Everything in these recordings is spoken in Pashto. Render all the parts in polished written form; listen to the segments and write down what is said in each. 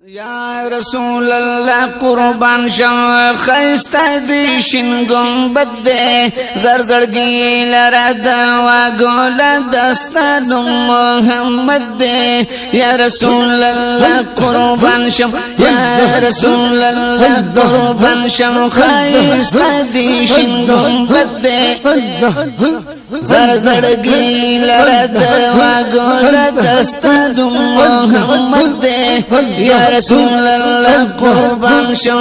یا رسول الله قربان شم خیست دی شین گنبد دے زرزرگی لرد و گل دستان محمد دے یا رسول الله قربان شم یا رسول الله قربان شم خیست دی شین گنبد دے زرزرگی لرد و گل دستان محمد دے یا رسول الله قربان شو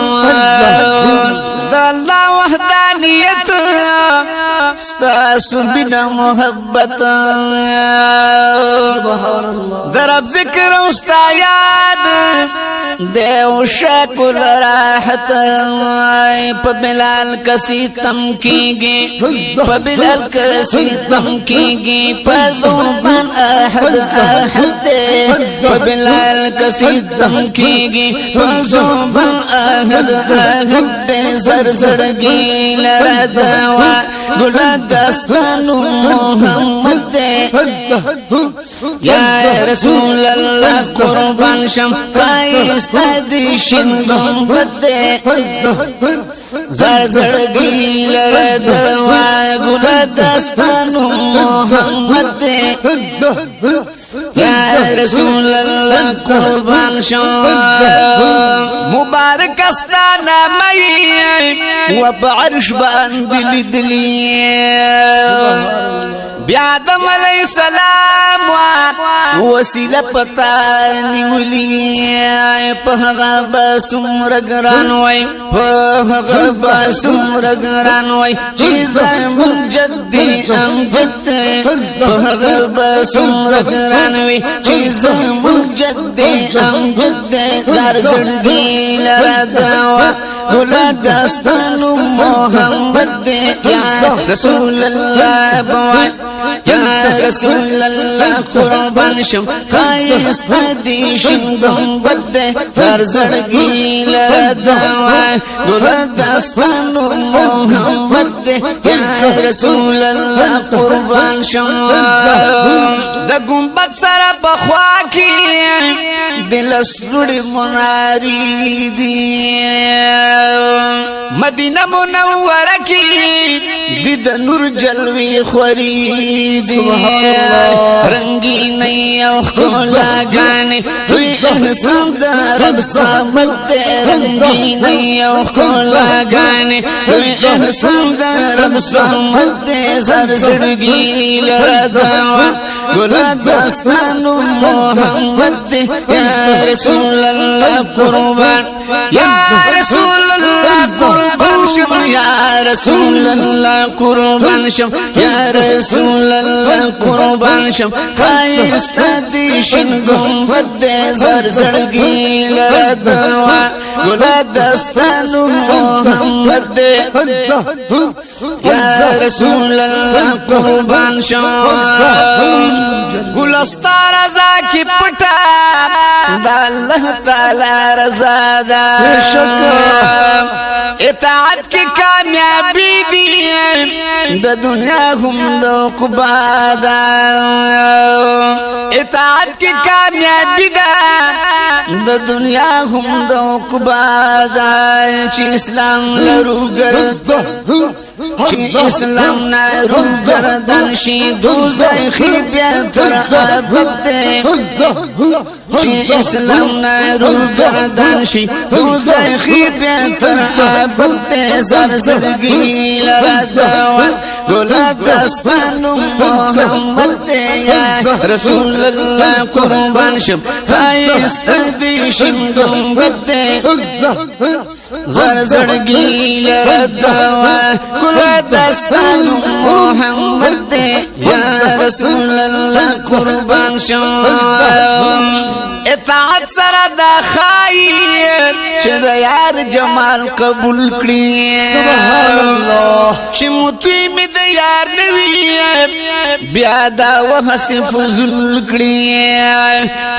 د الله وحدانیت ستاسو بنا محبت سبحان الله درب ذکر او ستا یاد دیو شکر راحت په بلال کسی تم کیږي په بلال کسی تم کیږي په زوبان احد احد په بلال کسی تم کیږي په زوبان احد احد زرزرگی لردوا گل دستان محمد یا رسول الله قربان شم خیست دی شین گنبد زرزرگی لردوا گل دستان محمد یا رسول الله قربان شم مبارک استانا مئی و بعرش باندې لیدلی بیا آدم علیہ السلام وسیله پتا نیولی په هغه بسمر ګران وای په هغه بسمر ګران وای چې زمون جدي امجد په هغه بسمر ګران وای چې زمون جدي امجد زرزړګی لردا گل دستان محمد یا رسول الله بوای یا رسول الله قربان شم خیست دی شین گنبد زرزړګی لردوا گل دستان محمد یا رسول الله قربان شم د گنبد سره بخوا کی دل سړی مناری دی مدینه منوره کی د نور جلوی خوری دی رنگین او خولا گانے توی احسان دا رب سامت رنگین او خولا گانے توی احسان دا رب سامت زرزرگی لردوا گل دستان محمد یا رسول اللہ قربان یا رسول اللہ قربان شم یا رسول اللہ قربان شم یا رسول اللہ قربان شم خیست دی شین گنبد زرزړګی لردوا گل دستان محمد یا رسول اللہ قربان شم گلستا رضا کی پٹا دا اللہ تعالی رضا دا اطاعت کی کامیابی دی دا دنیا ہم دا عقبا دا اطاعت کی کامیابی دا دا دنیا ہم دا عقبا دا چی اسلام لرو گرد چی اسلام نرو گردن شی دوزخی بیتر عبد چی اسلام نرو گردن شی دوزخی بیتر عبد زرزرگی لردوا گل دستان محمد یا رسول اللہ قربان شم خیست دی شین گنبد زرزړګی لردوا گل دستان محمد یا رسول الله قربان شم اطاعت سره د خیر چې د یار جمال قبول کړي سبحان الله چې متوي می د یار نوی بیا دا وحسی فضول کړي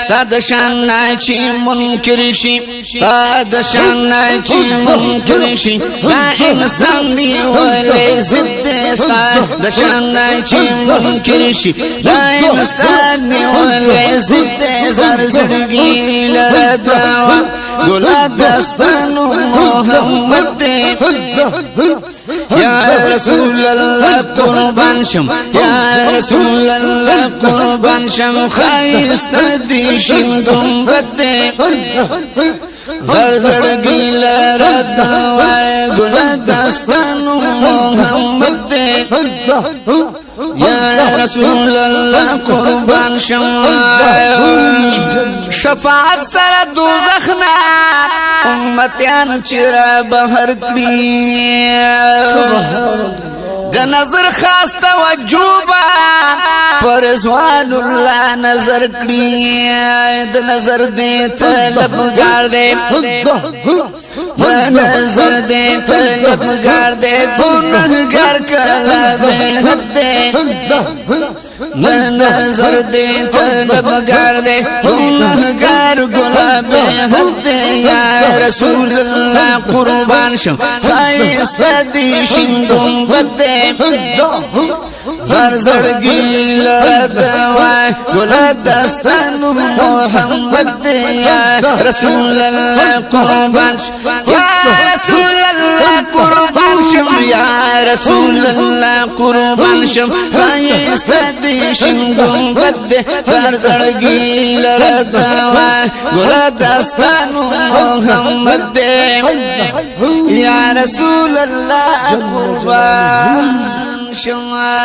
ستاد شان چې منکر شي ستاد شان چې منکر شي دا انسان دی ولې ضد ستاد شان چې منکر شي دا انسان دی ولې ضد زر زړګي لدا ګل دستانو محمد یا رسول الله قربان شم یا رسول الله قربان شم خایست دی شین گنبد زر زړګي لدا وای ګل دستانو محمد یا رسول الله قربان شم شفاعت سره دوزخ نه امتیان چر بهر کړی د نظر خاص توجه پر رضوان الله نظر کړی د نظر دې طلبګار دې نظر دې طلبګار دې ګناهګار کلا به حد نظر دې طلبګار دې ګناهګار ګلاب حد یا رسول الله قربان شم خایست دې شین گنبد زر زړګي لدوا ګل دستانو محمد یا رسول الله قربان یا رسول الله قربان شم یا رسول الله قربان شم خایست دې شین گنبد زر زړګي لدوا ګل دستانو محمد یا رسول الله قربان شما